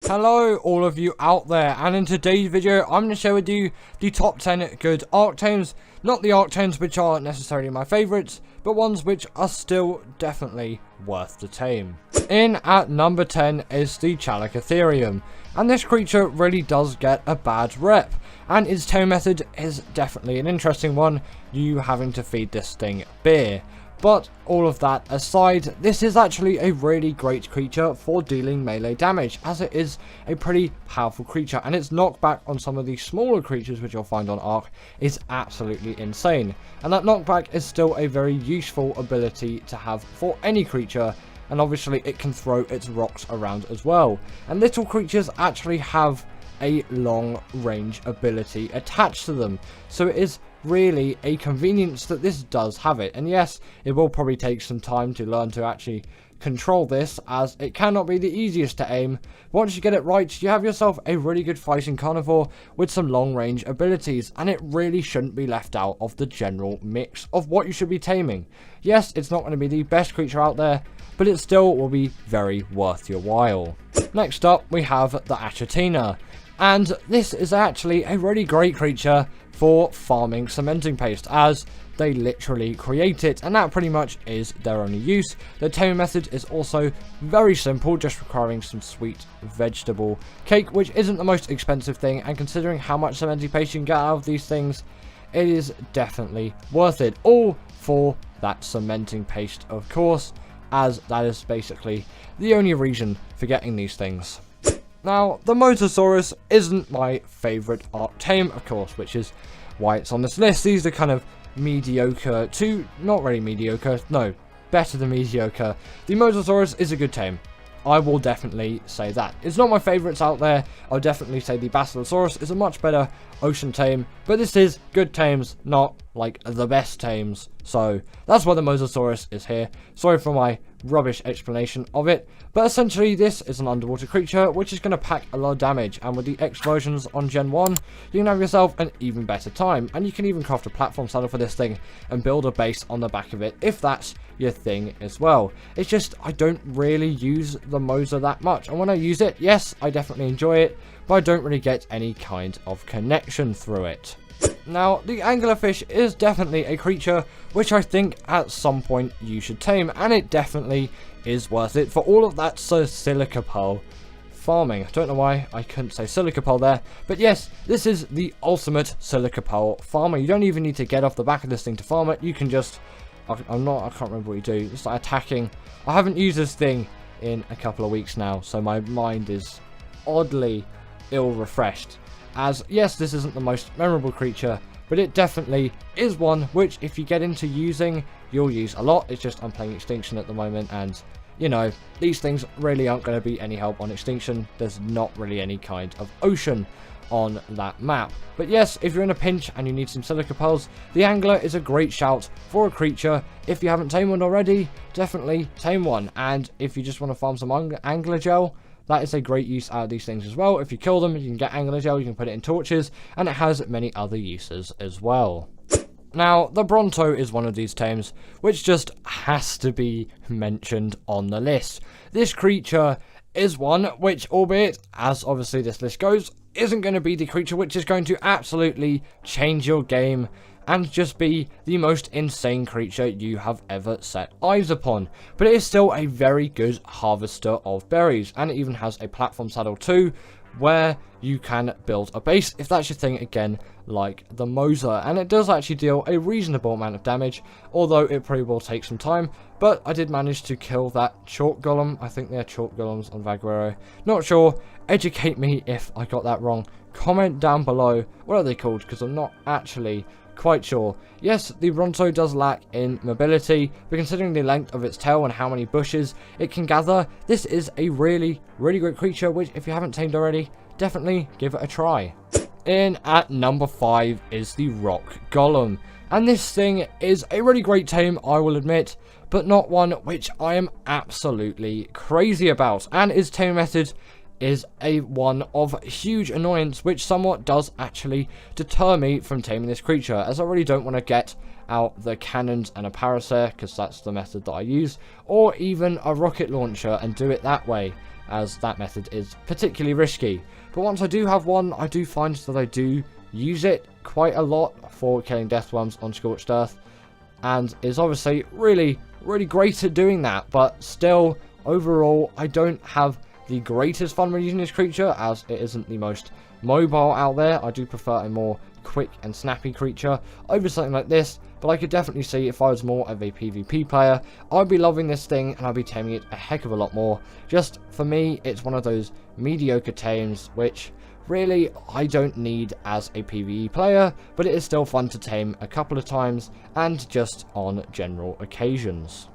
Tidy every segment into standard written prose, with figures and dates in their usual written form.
Hello all of you out there, and in today's video I'm going to share with you the top 10 good Ark Tames. Not the Ark Tames which aren't necessarily my favourites, but ones which are still definitely worth the tame. In at number 10 is the Chalik Ethereum, and this creature really does get a bad rep, and its tame method is definitely an interesting one, you having to feed this thing beer. But all of that aside, this is actually a really great creature for dealing melee damage, as it is a pretty powerful creature, and its knockback on some of the smaller creatures which you'll find on Ark is absolutely insane. And that knockback is still a very useful ability to have for any creature, and obviously it can throw its rocks around as well. And little creatures actually have a long range ability attached to them, so it is really a convenience that this does have it. And yes, it will probably take some time to learn to actually control this, as it cannot be the easiest to aim. Once you get it right, you have yourself a really good fighting carnivore with some long range abilities, and it really shouldn't be left out of the general mix of what you should be taming. Yes, it's not going to be the best creature out there, but it still will be very worth your while. Next up we have the Achatina, and this is actually a really great creature for farming cementing paste, as they literally create it, and that pretty much is their only use. The taming method is also very simple, just requiring some sweet vegetable cake, which isn't the most expensive thing, and considering how much cementing paste you can get out of these things, it is definitely worth it. All for that cementing paste, of course, as that is basically the only reason for getting these things. Now, the Mososaurus isn't my favourite Ark Tame, of course, which is why it's on this list. These are kind of mediocre to not really mediocre, no, better than mediocre. The Mososaurus is a good tame. I will definitely say that. It's not my favourites out there. I'll definitely say the Allosaurus is a much better ocean tame, but this is good tames, not like the best tames. So that's why the Mososaurus is here. Sorry for my rubbish explanation of it, but essentially this is an underwater creature which is going to pack a lot of damage, and with the X versions on Gen 1 you can have yourself an even better time, and you can even craft a platform saddle for this thing and build a base on the back of it if that's your thing as well. It's just I don't really use the Mosa that much, and when I use it, yes, I definitely enjoy it, but I don't really get any kind of connection through it. Now, the anglerfish is definitely a creature which I think at some point you should tame, and it definitely is worth it for all of that silica pearl farming. I don't know why I couldn't say silica pearl there, but yes, this is the ultimate silica pearl farmer. You don't even need to get off the back of this thing to farm it. You can just, I can't remember what you do. It's like attacking. I haven't used this thing in a couple of weeks now, so my mind is oddly ill-refreshed. As yes, this isn't the most memorable creature, but it definitely is one which if you get into using, you'll use a lot. It's just I'm playing Extinction at the moment, and you know, these things really aren't going to be any help on Extinction. There's not really any kind of ocean on that map. But yes, if you're in a pinch and you need some silica pearls, the angler is a great shout for a creature. If you haven't tamed one already, definitely tame one. And if you just want to farm some angler gel, that is a great use out of these things as well. If you kill them, you can get angler gel, you can put it in torches, and it has many other uses as well. Now, the Bronto is one of these tames which just has to be mentioned on the list. This creature is one which, albeit, as obviously this list goes, isn't going to be the creature which is going to absolutely change your game and just be the most insane creature you have ever set eyes upon. But it is still a very good harvester of berries, and it even has a platform saddle too, where you can build a base if that's your thing, again like the Mosa, and it does actually deal a reasonable amount of damage, although it probably will take some time. But I did manage to kill that chalk golem. I think they're chalk golems on Vaguero, not sure, educate me if I got that wrong. Comment down below what are they called, because I'm not actually quite sure. Yes, the Bronto does lack in mobility, but considering the length of its tail and how many bushes it can gather, this is a really great creature which, if you haven't tamed already, definitely give it a try. In at number 5 is the Rock Golem, and this thing is a really great tame, I will admit, but not one which I am absolutely crazy about, and its tame method is one of huge annoyance, which somewhat does actually deter me from taming this creature, as I really don't want to get out the cannons and a parasaur, because that's the method that I use, or even a rocket launcher and do it that way. as that method is particularly risky. But once I do have one, I do find that I do use it quite a lot for killing death worms on Scorched Earth, and is obviously really great at doing that. But still, overall, I don't have the greatest fun when using this creature, as it isn't the most mobile out there. I do prefer a more quick and snappy creature over something like this, but I could definitely see if I was more of a PvP player, I'd be loving this thing and I'd be taming it a heck of a lot more. Just for me, it's one of those mediocre tames which really I don't need as a PvE player, but it is still fun to tame a couple of times and just on general occasions.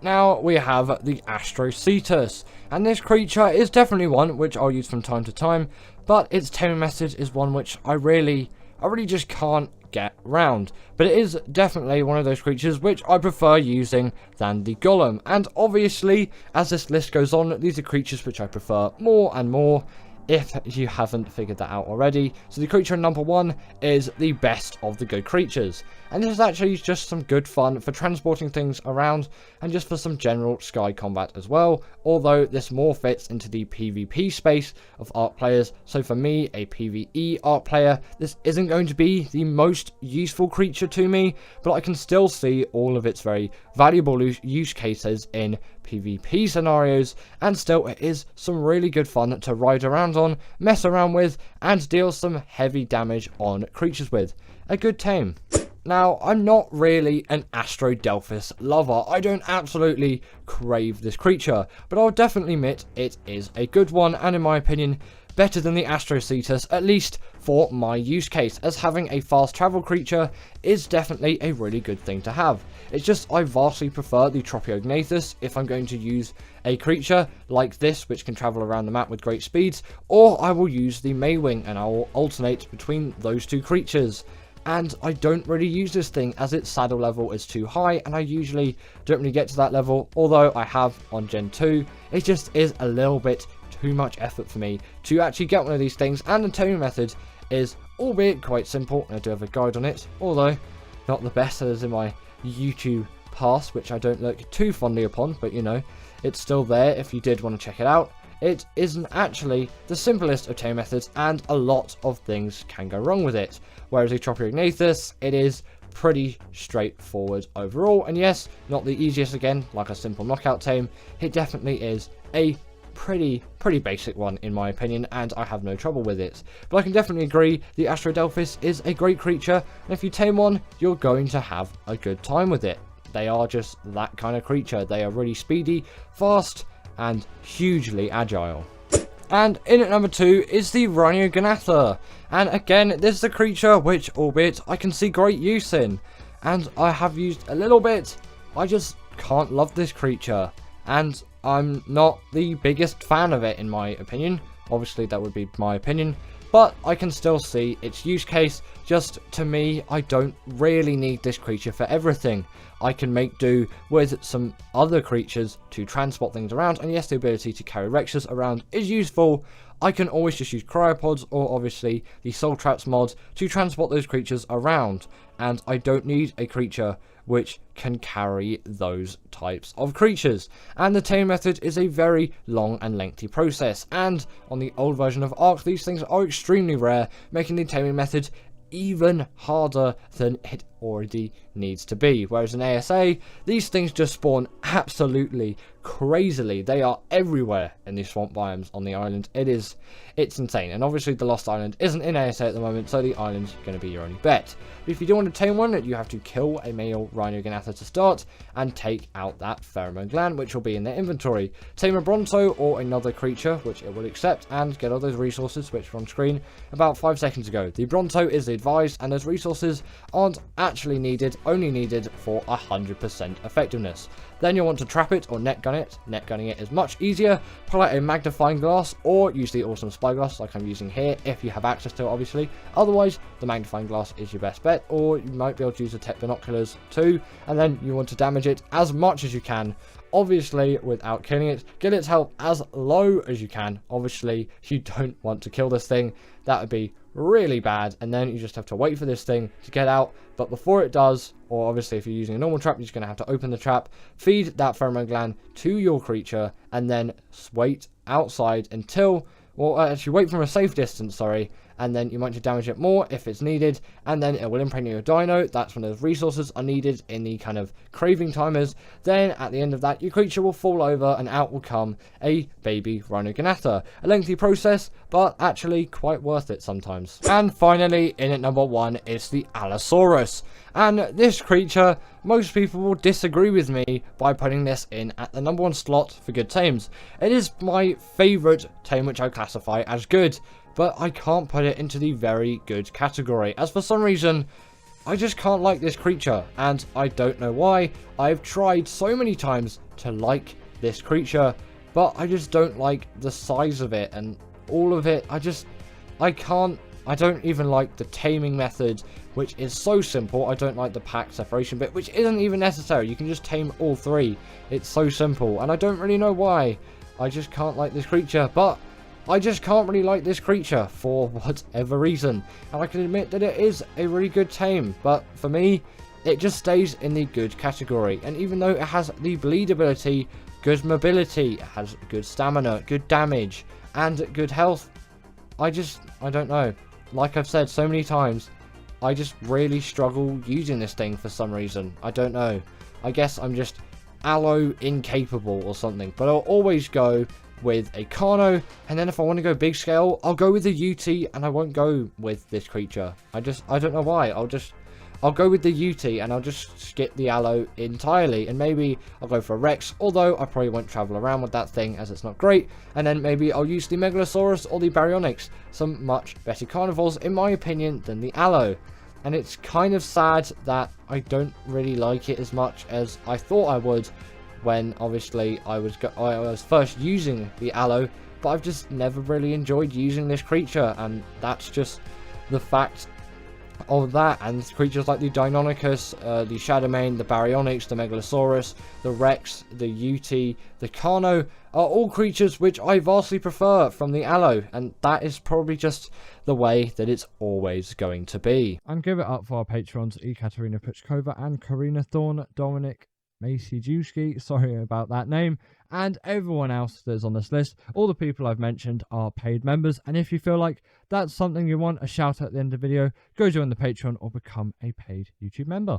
Now we have the Astrocetus, and this creature is definitely one which I'll use from time to time, but its taming method is one which I really just can't get round. But it is definitely one of those creatures which I prefer using than the Golem, and obviously as this list goes on, these are creatures which I prefer more and more, if you haven't figured that out already. So the creature number 1 is the best of the good creatures, and this is actually just some good fun for transporting things around and just for some general sky combat as well, although this more fits into the PvP space of Ark players. So for me, a PvE Ark player, this isn't going to be the most useful creature to me, but I can still see all of its very valuable use cases in PvP scenarios, and still it is some really good fun to ride around on, mess around with, and deal some heavy damage on creatures with. A good tame. Now, I'm not really an Astrodelphus lover. I don't absolutely crave this creature, but I'll definitely admit it is a good one, and in my opinion, better than the Astrocetus, at least for my use case, as having a fast travel creature is definitely a really good thing to have. It's just I vastly prefer the Rgatha if I'm going to use a creature like this which can travel around the map with great speeds, or I will use the Maywing and I will alternate between those two creatures. And I don't really use this thing as its saddle level is too high, and I usually don't really get to that level, although I have on Gen 2. It just is a little bit too much effort for me to actually get one of these things, and the taming method is albeit quite simple, and I do have a guide on it, although not the best as in my YouTube past, which I don't look too fondly upon, but you know, it's still there if you did want to check it out. It isn't actually the simplest of tame methods, and a lot of things can go wrong with it. Whereas a Rgatha, it is pretty straightforward overall, and yes, not the easiest again, like a simple knockout tame. It definitely is a pretty basic one in my opinion, and I have no trouble with it. But I can definitely agree, the Astrodelphus is a great creature, and if you tame one, you're going to have a good time with it. They are just that kind of creature. They are really speedy, fast, and hugely agile. And in at number 2 is the Rgatha, and again, this is a creature which, albeit, I can see great use in, and I have used a little bit. I just can't love this creature, and I'm not the biggest fan of it in my opinion. Obviously that would be my opinion, but I can still see its use case. Just to me, I don't really need this creature for everything. I can make do with some other creatures to transport things around, and yes, the ability to carry Rexes around is useful. I can always just use cryopods or obviously the soul traps mod to transport those creatures around, and I don't need a creature which can carry those types of creatures. And the tame method is a very long and lengthy process, and on the old version of Ark, these things are extremely rare, making the taming method even harder than it already needs to be. Whereas in ASA, these things just spawn absolutely crazily. They are everywhere in these swamp biomes on the island. It's insane. And obviously the Lost Island isn't in ASA at the moment, so the island's going to be your only bet. But if you do want to tame one, you have to kill a male Rgatha to start and take out that pheromone gland, which will be in their inventory. Tame a Bronto or another creature, which it will accept, and get all those resources which were on screen about 5 seconds ago. The Bronto is advised, and those resources aren't actually needed, only needed for 100% effectiveness. Then you'll want to trap it or net gun it. Net gunning it is much easier. Pull out a magnifying glass or use the awesome spyglass like I'm using here if you have access to it, obviously. Otherwise, the magnifying glass is your best bet, or you might be able to use the tech binoculars too. And then you want to damage it as much as you can, obviously without killing it. Get its health as low as you can. Obviously, you don't want to kill this thing. That would be really bad, and then you just have to wait for this thing to get out. But before it does, or obviously if you're using a normal trap, you're just going to have to open the trap, feed that pheromone gland to your creature, and then wait outside until, well, actually wait from a safe distance, sorry, and then you might just damage it more if it's needed, and then it will impregnate your dino. That's when those resources are needed in the kind of craving timers. Then at the end of that, your creature will fall over and out will come a baby Rgatha. A lengthy process, but actually quite worth it sometimes. And finally, in at number 1 is the Allosaurus. And this creature, most people will disagree with me by putting this in at the number 1 slot for good tames. It is my favourite tame which I classify as good, but I can't put it into the very good category, as for some reason, I just can't like this creature, and I don't know why. I've tried so many times to like this creature, but I just don't like the size of it, and all of it, I don't even like the taming method, which is so simple. I don't like the pack separation bit, which isn't even necessary. You can just tame all 3. It's so simple, and I don't really know why. I just can't like this creature, but I just can't really like this creature for whatever reason. And I can admit that it is a really good tame, but for me, it just stays in the good category. And even though it has the bleed ability, good mobility, it has good stamina, good damage, and good health, I don't know. Like I've said so many times, I just really struggle using this thing for some reason. I don't know. I guess I'm just allo incapable or something. But I'll always go with a Carno, and then if I want to go big scale, I'll go with the UT, and I won't go with this creature. I don't know why. I'll go with the UT, and I'll just skip the Allo entirely, and maybe I'll go for a Rex, although I probably won't travel around with that thing, as it's not great, and then maybe I'll use the Megalosaurus or the Baryonyx, some much better carnivores, in my opinion, than the Allo. And it's kind of sad that I don't really like it as much as I thought I would, when obviously I was first using the Allo, but I've just never really enjoyed using this creature, and that's just the fact of that. And creatures like the Deinonychus, the Shadowmane, the Baryonyx, the Megalosaurus, the Rex, the UT, the Carno are all creatures which I vastly prefer from the Allo, and that is probably just the way that it's always going to be. And give it up for our patrons, Ekaterina Puchkova and Karina Thorne, Dominic Maciejewski, sorry about that name, and everyone else that's on this list. All the people I've mentioned are paid members, and if you feel like that's something you want a shout out at the end of the video, go join the Patreon or become a paid YouTube member.